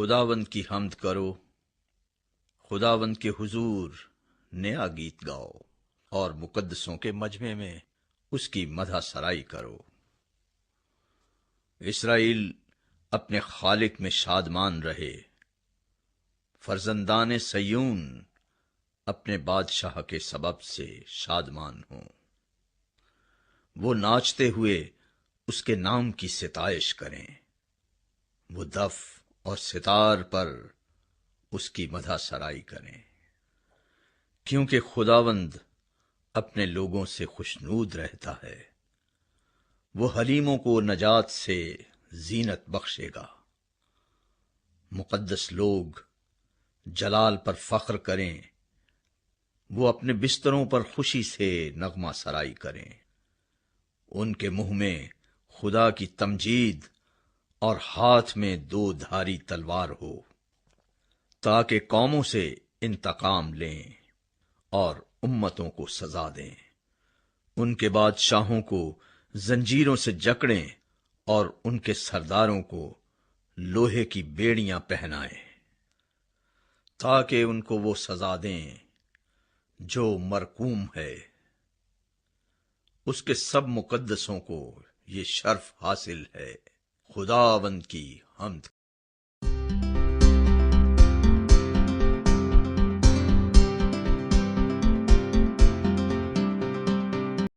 خداوند کی حمد کرو، خداوند کے حضور نیا گیت گاؤ اور مقدسوں کے مجمع میں اس کی مدح سرائی کرو۔ اسرائیل اپنے خالق میں شادمان رہے، فرزندان سیون اپنے بادشاہ کے سبب سے شادمان ہوں۔ وہ ناچتے ہوئے اس کے نام کی ستائش کریں، وہ دف اور ستار پر اس کی مدح سرائی کریں، کیونکہ خداوند اپنے لوگوں سے خوشنود رہتا ہے، وہ حلیموں کو نجات سے زینت بخشے گا۔ مقدس لوگ جلال پر فخر کریں، وہ اپنے بستروں پر خوشی سے نغمہ سرائی کریں، ان کے منہ میں خدا کی تمجید اور ہاتھ میں 2 دھاری تلوار ہو، تاکہ قوموں سے انتقام لیں اور امتوں کو سزا دیں، ان کے بادشاہوں کو زنجیروں سے جکڑیں اور ان کے سرداروں کو لوہے کی بیڑیاں پہنائیں، تاکہ ان کو وہ سزا دیں جو مرقوم ہے۔ اس کے سب مقدسوں کو یہ شرف حاصل ہے، خداوند کی حمد